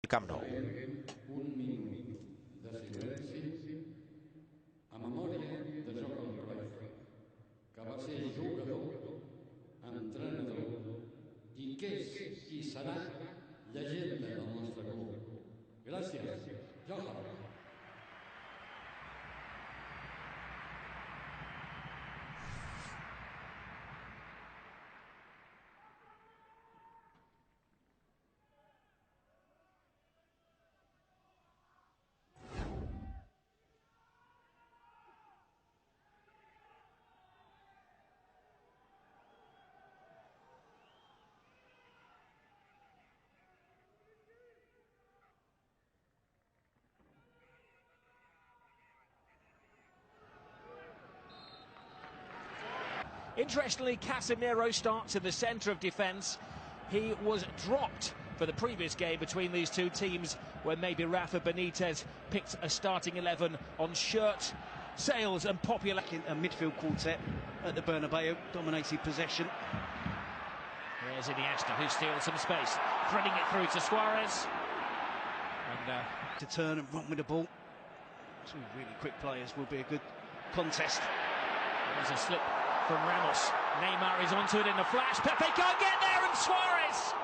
Camp Nou. Un minut de silenci a memòria de Joan Cruyff, que va ser jugador, entrenador i que és i serà llegenda del nostre club. Gràcies, Johan. Interestingly, Casemiro starts in the centre of defence. He was dropped for the previous game between these two teams, where maybe Rafa Benitez picked a starting 11 on shirt sales and popular. A midfield quartet at the Bernabeu, dominated possession. There's Iniesta, who steals some space, threading it through to Suarez. And to turn and run with the ball. Two really quick players, will be a good contest. There's a slip from Ramos. Neymar is onto it in a flash. Pepe can't get there, and Suarez!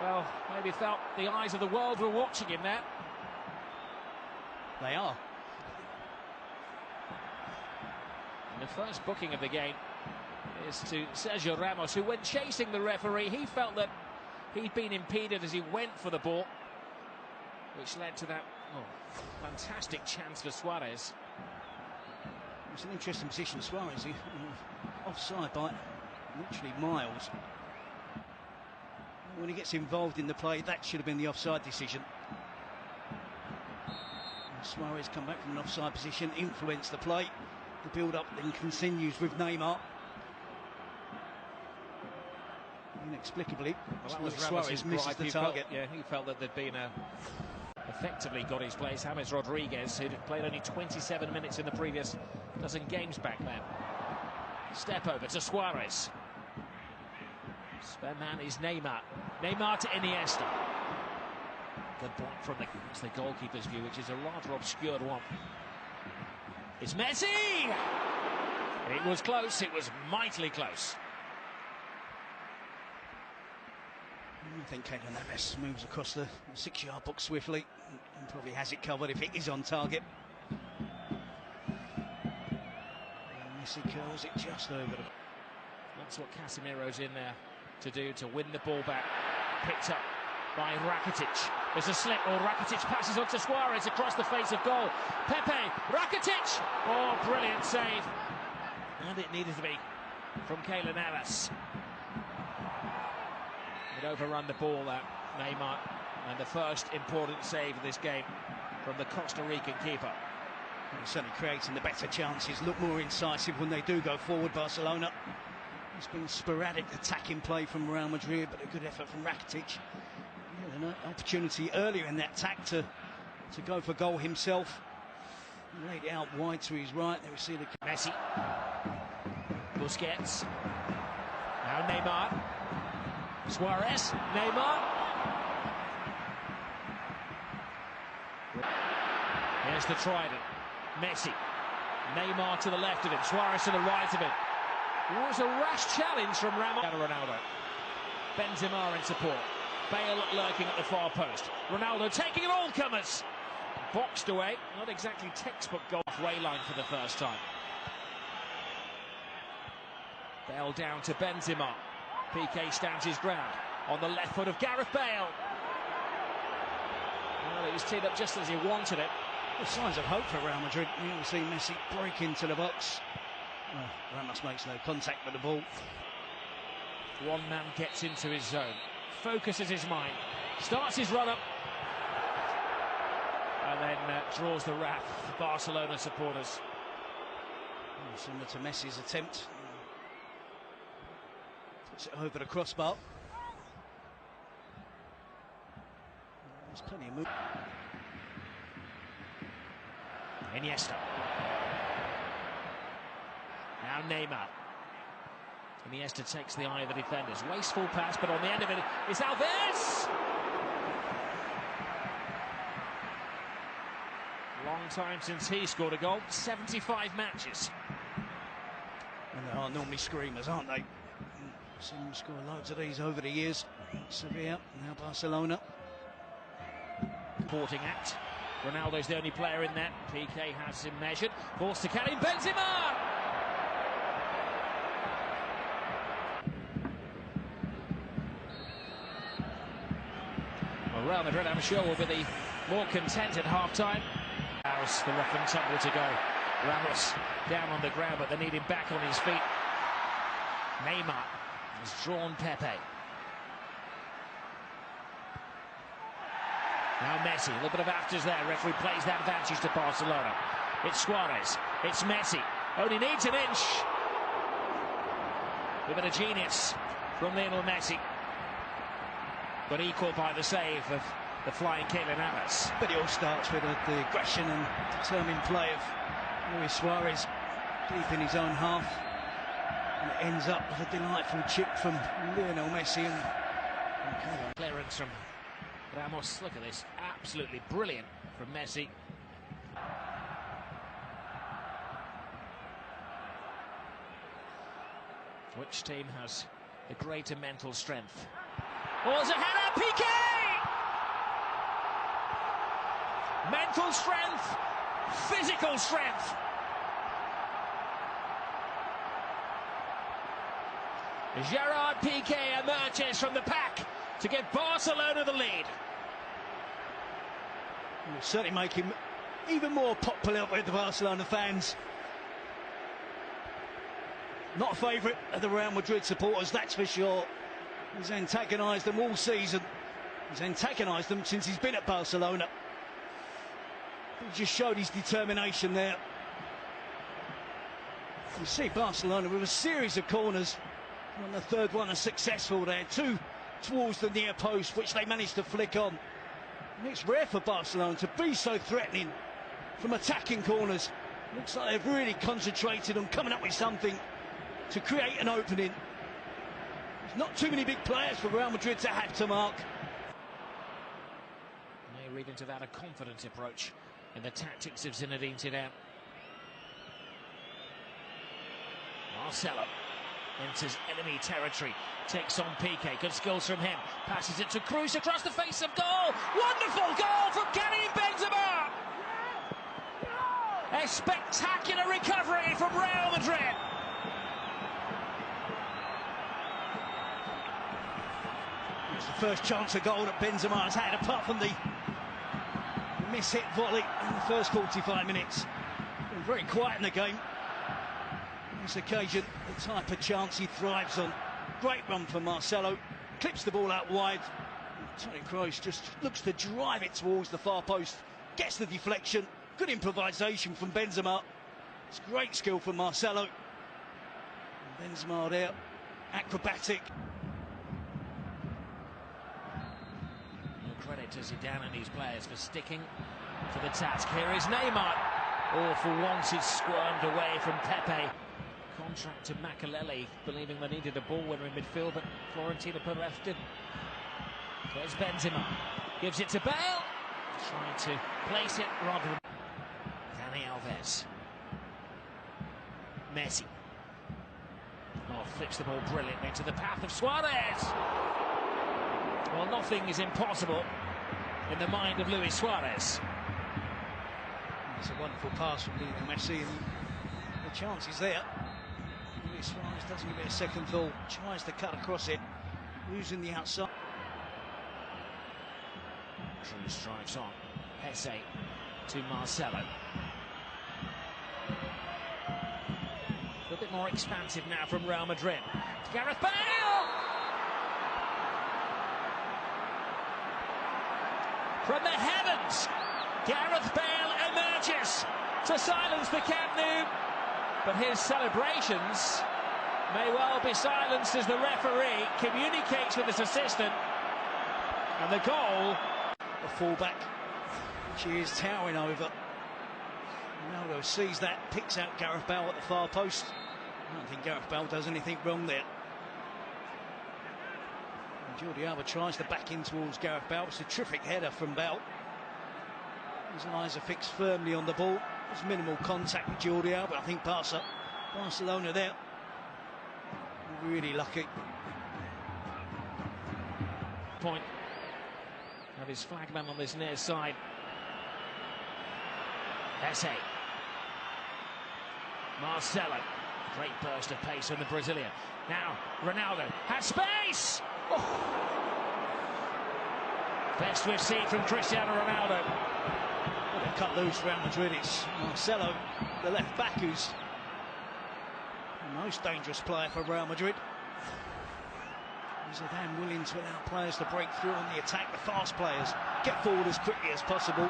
Well, maybe felt the eyes of the world were watching him there. They are. And the first booking of the game is to Sergio Ramos, who, when chasing the referee, he felt that he'd been impeded as he went for the ball, which led to that fantastic chance for Suarez. It's an interesting position, Suarez. Offside by literally miles. When he gets involved in the play, that should have been the offside decision. And Suarez come back from an offside position, influence the play. The build-up then continues with Neymar. Inexplicably, Suarez misses the target. He felt that there'd been effectively got his place. James Rodriguez, who'd played only 27 minutes in the previous dozen games back then. Step over to Suarez. Spare man is Neymar. Neymar to Iniesta. Good block from the goalkeeper's view, which is a rather obscured one. It's Messi! It was close, it was mightily close. I think Keylor Navas moves across the 6-yard box swiftly and probably has it covered if it is on target. And Messi curls it just over. That's what Casemiro's in there to do, to win the ball back. Picked up by Rakitic. There's a slip, Rakitic passes on to Suarez across the face of goal. Pepe, Rakitic! Oh, brilliant save. And it needed to be from Keylor Navas. He'd overrun the ball, Neymar, and the first important save of this game from the Costa Rican keeper. Certainly creating the better chances, look more incisive when they do go forward, Barcelona. It's been sporadic attacking play from Real Madrid, but a good effort from Rakitic. An opportunity earlier in that attack to go for goal himself. He laid it out wide to his right. There we see the Messi, Busquets, now Neymar, Suarez, Neymar. Here's the trident. Messi, Neymar to the left of him, Suarez to the right of him. It was a rash challenge from Ronaldo. Benzema in support. Bale lurking at the far post. Ronaldo taking it all comers. Boxed away. Not exactly textbook goal. Halfway line for the first time. Bale down to Benzema. PK stands his ground on the left foot of Gareth Bale. Well, it was teed up just as he wanted it. The signs of hope for Real Madrid. You see Messi break into the box. Ramos makes no contact with the ball. One man gets into his zone, focuses his mind, starts his run-up, and then draws the wrath of Barcelona supporters. Similar to Messi's attempt. Puts it over the crossbar. There's plenty of movement. Iniesta. Now Neymar. Iniesta takes the eye of the defenders. Wasteful pass, but on the end of it is Alves! long time since he scored a goal. 75 matches. And they are normally screamers, aren't they? Seen them score loads of these over the years. Sevilla, now Barcelona. Supporting act. Ronaldo's the only player in there. PK has him measured. Forced to Karim Benzema! Well, Real Madrid, I'm sure, will be the more content at half-time. The rough and tumble to go. Ramos down on the ground, but they need him back on his feet. Neymar has drawn Pepe. Now Messi, a little bit of afters there. Referee plays that advantage to Barcelona. It's Suarez, it's Messi. Only needs an inch. A bit of genius from Lionel Messi. But equal by the save of the flying Kylian Navas. But it all starts with the aggression and determined play of Luis Suarez deep in his own half. And it ends up with a delightful chip from Lionel Messi. And clearance from Ramos. Look at this, absolutely brilliant from Messi. Which team has the greater mental strength? Oh, there's a header, PK! Mental strength, physical strength. Gerard Piqué emerges from the pack to give Barcelona the lead. It'll certainly make him even more popular with the Barcelona fans. Not a favourite of the Real Madrid supporters, that's for sure. He's antagonised them all season. He's antagonised them since he's been at Barcelona. He just showed his determination there. You see Barcelona with a series of corners. And the third one is successful there. Two towards the near post, which they managed to flick on. And it's rare for Barcelona to be so threatening from attacking corners. Looks like they've really concentrated on coming up with something to create an opening. There's not too many big players for Real Madrid to have to mark. May read into that a confident approach in the tactics of Zinedine Zidane. Marcelo enters enemy territory, takes on Piqué, good skills from him, passes it to Cruz across the face of goal. Wonderful goal from Karim Benzema! A spectacular recovery from Real Madrid. It's the first chance of goal that Benzema has had, apart from the miss-hit volley in the first 45 minutes. Been very quiet in the game. On this occasion, the type of chance he thrives on. Great run from Marcelo, clips the ball out wide. Toni Kroos just looks to drive it towards the far post, gets the deflection. Good improvisation from Benzema. It's great skill from Marcelo. And Benzema there, acrobatic. Credit to Zidane and his players for sticking to the task. Here is Neymar. Oh, for once it's squirmed away from Pepe. Contract to Makelele, believing they needed a ball winner in midfield, but Florentino Perez didn't. There's Benzema. Gives it to Bale. Trying to place it rather than Dani Alves. Messi. Oh, flips the ball brilliantly into the path of Suarez. Well, nothing is impossible in the mind of Luis Suarez. It's a wonderful pass from Lionel Messi, and the chance is there. Luis Suarez doesn't give it a second thought, tries to cut across it, using the outside. Cruz strikes on. Hesse to Marcelo. A bit more expansive now from Real Madrid. To Gareth Bale! From the heavens, Gareth Bale emerges to silence the Camp Nou. But his celebrations may well be silenced as the referee communicates with his assistant. And the goal, the fullback, which he is towering over. Ronaldo sees that, picks out Gareth Bale at the far post. I don't think Gareth Bale does anything wrong there. Jordi Alba tries to back in towards Gareth Bale. It's a terrific header from Bale. His eyes are fixed firmly on the ball. There's minimal contact with Jordi Alba, but I think Barcelona there really lucky. Point of his flagman on this near side. Esse. Marcelo. Great burst of pace from the Brazilian. Now Ronaldo has space. Oh. Best we've seen from Cristiano Ronaldo. Well, they've cut loose Real Madrid. It's Marcelo, the left back, who's the most dangerous player for Real Madrid. Zidane willing to allow players to break through on the attack, the fast players get forward as quickly as possible.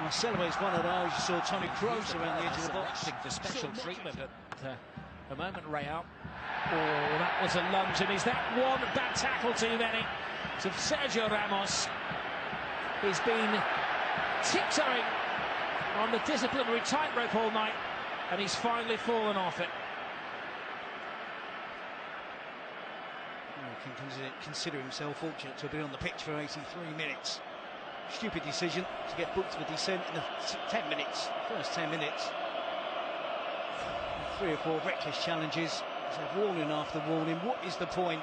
Marcelo is one of those. You saw Toni Kroos around the edge of the box. For special treatment at the moment, Real. Oh, that was a lunge, and is that one bad tackle too many? So Sergio Ramos, he's been tiptoeing on the disciplinary tightrope all night, and he's finally fallen off it. He can consider himself fortunate to be on the pitch for 83 minutes. Stupid decision to get booked for dissent in the 10 minutes, first 10 minutes. 3 or 4 reckless challenges. So warning after warning. What is the point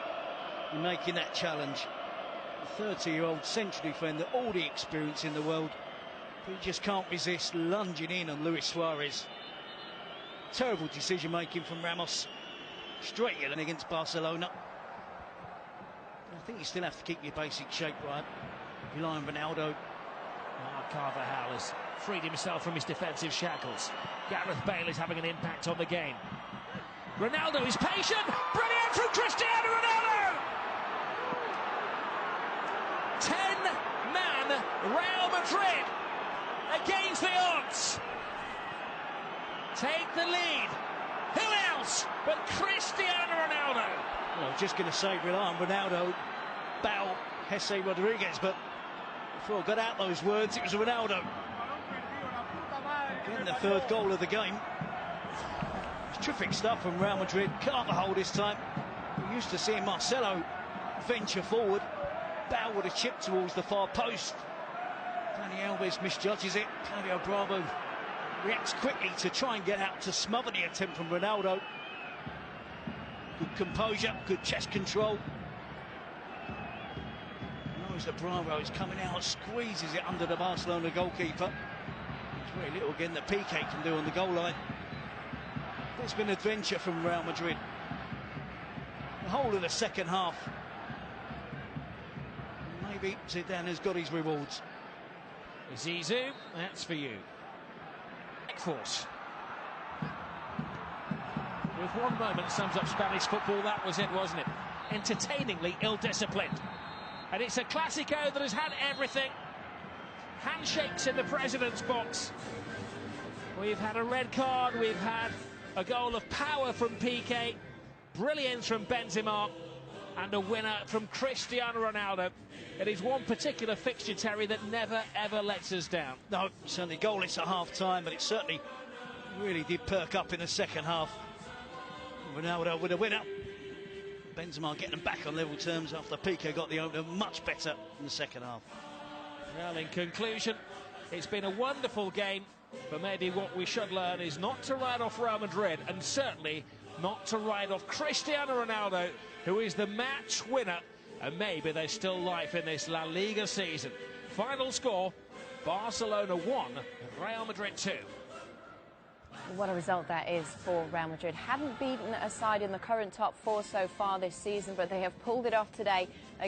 in making that challenge? The 30-year-old central defender, all the experience in the world, but he just can't resist lunging in on Luis Suarez. Terrible decision making from Ramos. Straight yelling against Barcelona. I think you still have to keep your basic shape right. Rely on Ronaldo. Carvajal has freed himself from his defensive shackles. Gareth Bale is having an impact on the game. Ronaldo is patient. Brilliant from Cristiano Ronaldo! 10-man Real Madrid against the odds. Take the lead. Who else but Cristiano Ronaldo? Well, I was just going to say rely on Ronaldo, Bale, Jesse Rodriguez, but before I got out those words, it was Ronaldo. Again, the 3rd goal of the game. It's terrific stuff from Real Madrid. Carvajal this time. We're used to seeing Marcelo venture forward. Bale with a chip towards the far post. Dani Alves misjudges it. Claudio Bravo reacts quickly to try and get out to smother the attempt from Ronaldo. Good composure, good chest control. Knows that Bravo is coming out, squeezes it under the Barcelona goalkeeper. There's very little again that Piqué can do on the goal line. It's been an adventure from Real Madrid. The whole of the second half. Maybe Zidane has got his rewards. Zizou, that's for you. Force. With one moment sums up Spanish football, that was it, wasn't it? Entertainingly ill-disciplined. And it's a Clásico that has had everything. Handshakes in the president's box. We've had a red card, we've had a goal of power from Piqué, brilliance from Benzema, and a winner from Cristiano Ronaldo. It is one particular fixture, Terry, that never, ever lets us down. No, certainly goalless at half-time, but it certainly really did perk up in the second half. Ronaldo with a winner. Benzema getting them back on level terms after Piqué got the opener much better in the second half. Well, in conclusion, it's been a wonderful game, but maybe what we should learn is not to write off Real Madrid, and certainly not to write off Cristiano Ronaldo, who is the match winner, and maybe there's still life in this La Liga season. Final score, Barcelona 1, Real Madrid 2. What a result that is for Real Madrid. Hadn't beaten a side in the current top 4 so far this season, but they have pulled it off today against